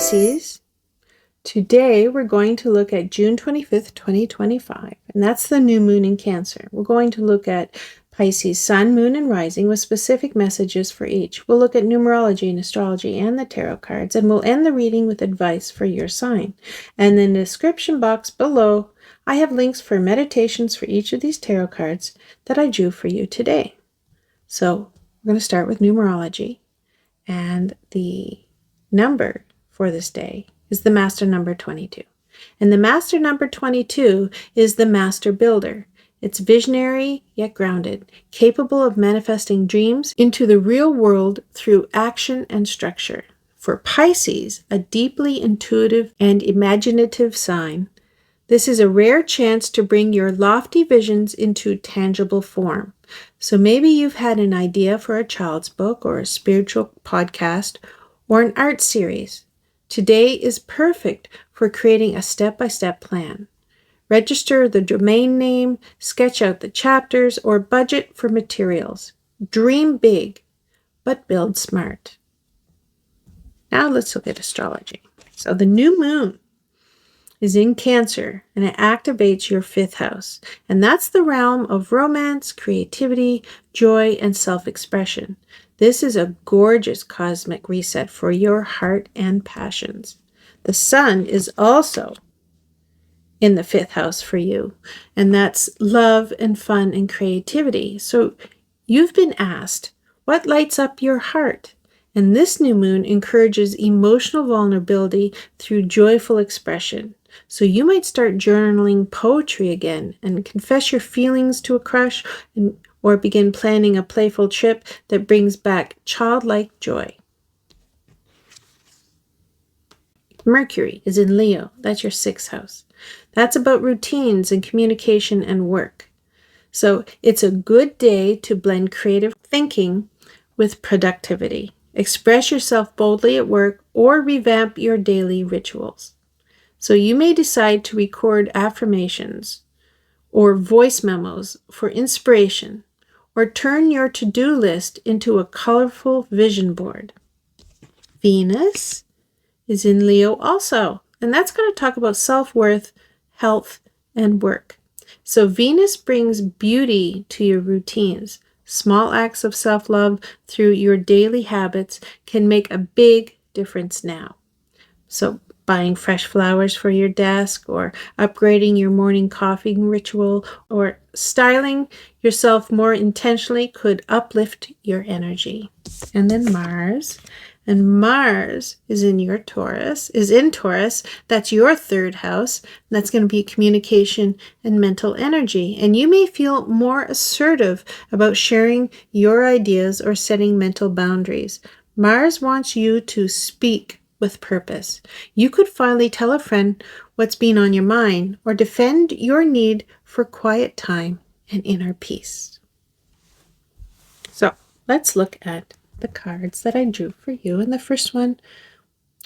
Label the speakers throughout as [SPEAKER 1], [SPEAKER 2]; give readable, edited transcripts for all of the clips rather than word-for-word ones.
[SPEAKER 1] Pisces. Today we're going to look at June 25th, 2025, and that's the new moon in Cancer. We're going to look at Pisces sun, moon, and rising with specific messages for each. We'll look at numerology and astrology and the tarot cards, and we'll end the reading with advice for your sign. And in the description box below, I have links for meditations for each of these tarot cards that I drew for you today. So we're going to start with numerology, and the number for this day is the master number 22. And the master number 22 is the master builder. It's visionary yet grounded, capable of manifesting dreams into the real world through action and structure. For Pisces, a deeply intuitive and imaginative sign, this is a rare chance to bring your lofty visions into tangible form. So maybe you've had an idea for a child's book or a spiritual podcast or an art series. Today is perfect for creating a step-by-step plan. Register the domain name, sketch out the chapters, or budget for materials. Dream big, but build smart. Now let's look at astrology. So the new moon is in Cancer, and it activates your 5th house. And that's the realm of romance, creativity, joy, and self-expression. This is a gorgeous cosmic reset for your heart and passions. The sun is also in the 5th house for you, and that's love and fun and creativity. So you've been asked, what lights up your heart? And this new moon encourages emotional vulnerability through joyful expression. So you might start journaling poetry again and confess your feelings to a crush, or begin planning a playful trip that brings back childlike joy. Mercury is in Leo. That's your 6th house. That's about routines and communication and work. So it's a good day to blend creative thinking with productivity. Express yourself boldly at work or revamp your daily rituals. So you may decide to record affirmations or voice memos for inspiration, or turn your to-do list into a colorful vision board. Venus is in Leo also, and that's going to talk about self-worth, health, and work. So Venus brings beauty to your routines. Small acts of self-love through your daily habits can make a big difference now. So buying fresh flowers for your desk, or upgrading your morning coffee ritual, or styling yourself more intentionally could uplift your energy. And then Mars. And Mars is in Taurus. That's your 3rd house. That's going to be communication and mental energy. And you may feel more assertive about sharing your ideas or setting mental boundaries. Mars wants you to speak with purpose. You could finally tell a friend what's been on your mind, or defend your need for quiet time and inner peace. So let's look at the cards that I drew for you. And the first one,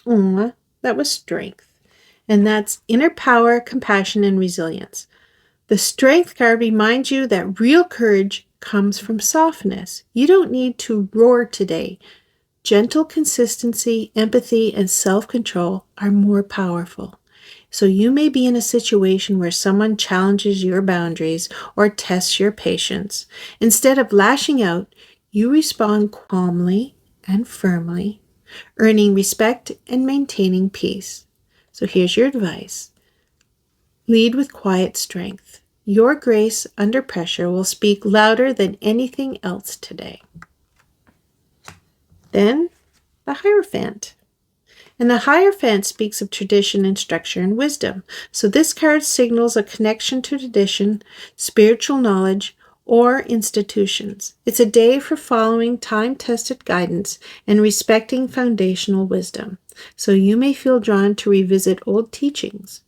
[SPEAKER 1] that was strength. And that's inner power, compassion, and resilience. The strength card reminds you that real courage comes from softness. You don't need to roar today. Gentle consistency, empathy, and self-control are more powerful. So you may be in a situation where someone challenges your boundaries or tests your patience. Instead of lashing out, you respond calmly and firmly, earning respect and maintaining peace. So here's your advice. Lead with quiet strength. Your grace under pressure will speak louder than anything else today. Then, the Hierophant. And the Hierophant speaks of tradition and structure and wisdom. So this card signals a connection to tradition, spiritual knowledge, or institutions. It's a day for following time-tested guidance and respecting foundational wisdom. So you may feel drawn to revisit old teachings,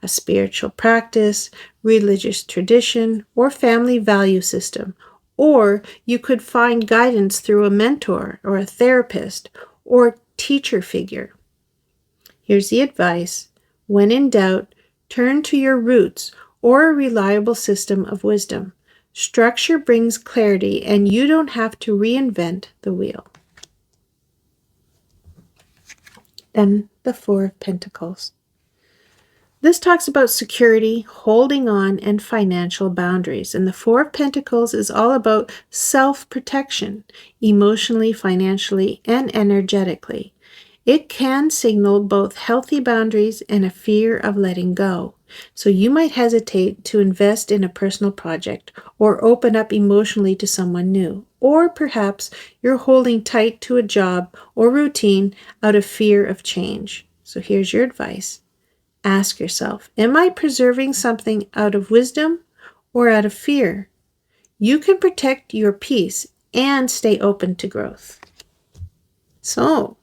[SPEAKER 1] a spiritual practice, religious tradition, or family value system. Or you could find guidance through a mentor or a therapist or teacher figure. Here's the advice. When in doubt, turn to your roots or a reliable system of wisdom. Structure brings clarity, and you don't have to reinvent the wheel. Then the Four of Pentacles. This talks about security, holding on, and financial boundaries. And the Four of Pentacles is all about self-protection, emotionally, financially, and energetically. It can signal both healthy boundaries and a fear of letting go. So you might hesitate to invest in a personal project or open up emotionally to someone new. Or perhaps you're holding tight to a job or routine out of fear of change. So here's your advice. Ask yourself, am I preserving something out of wisdom or out of fear? You can protect your peace and stay open to growth. So,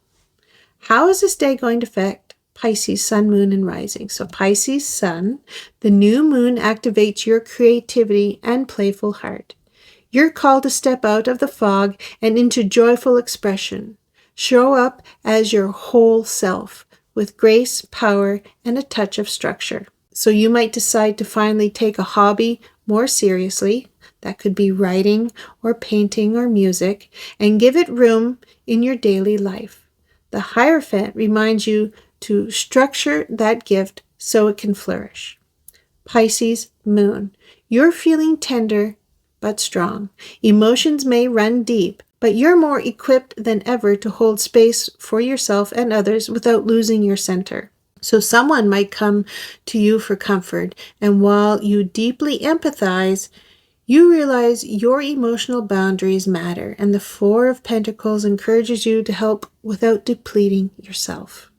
[SPEAKER 1] how is this day going to affect Pisces, Sun, Moon, and Rising? So Pisces, Sun, the new moon activates your creativity and playful heart. You're called to step out of the fog and into joyful expression. Show up as your whole self, with grace, power, and a touch of structure. So you might decide to finally take a hobby more seriously. That could be writing or painting or music, and give it room in your daily life. The Hierophant reminds you to structure that gift so it can flourish. Pisces, Moon. You're feeling tender but strong. Emotions may run deep, but you're more equipped than ever to hold space for yourself and others without losing your center. So someone might come to you for comfort, and while you deeply empathize, you realize your emotional boundaries matter, and the Four of Pentacles encourages you to help without depleting yourself.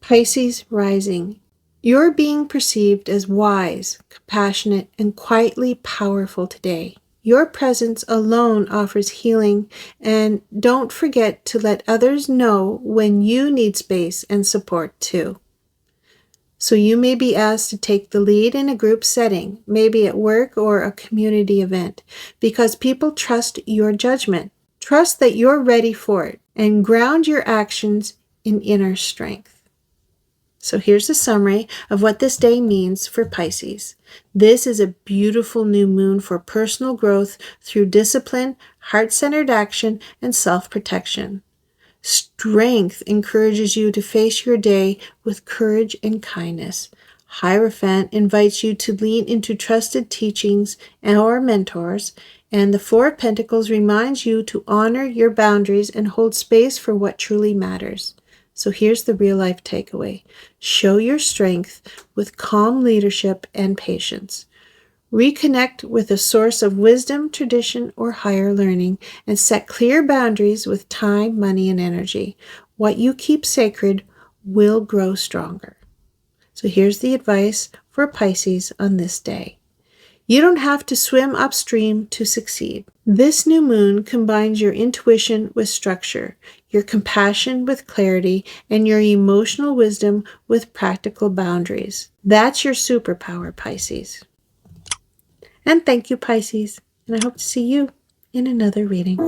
[SPEAKER 1] Pisces rising. You're being perceived as wise, compassionate, and quietly powerful today. Your presence alone offers healing, and don't forget to let others know when you need space and support too. So you may be asked to take the lead in a group setting, maybe at work or a community event, because people trust your judgment. Trust that you're ready for it, and ground your actions in inner strength. So here's a summary of what this day means for Pisces. This is a beautiful new moon for personal growth through discipline, heart-centered action, and self-protection. Strength encourages you to face your day with courage and kindness. Hierophant invites you to lean into trusted teachings or mentors, and the Four of Pentacles reminds you to honor your boundaries and hold space for what truly matters. So here's the real-life takeaway. Show your strength with calm leadership and patience. Reconnect with a source of wisdom, tradition, or higher learning, and set clear boundaries with time, money, and energy. What you keep sacred will grow stronger. So here's the advice for Pisces on this day. You don't have to swim upstream to succeed. This new moon combines your intuition with structure, your compassion with clarity, and your emotional wisdom with practical boundaries. That's your superpower, Pisces. And thank you, Pisces. And I hope to see you in another reading.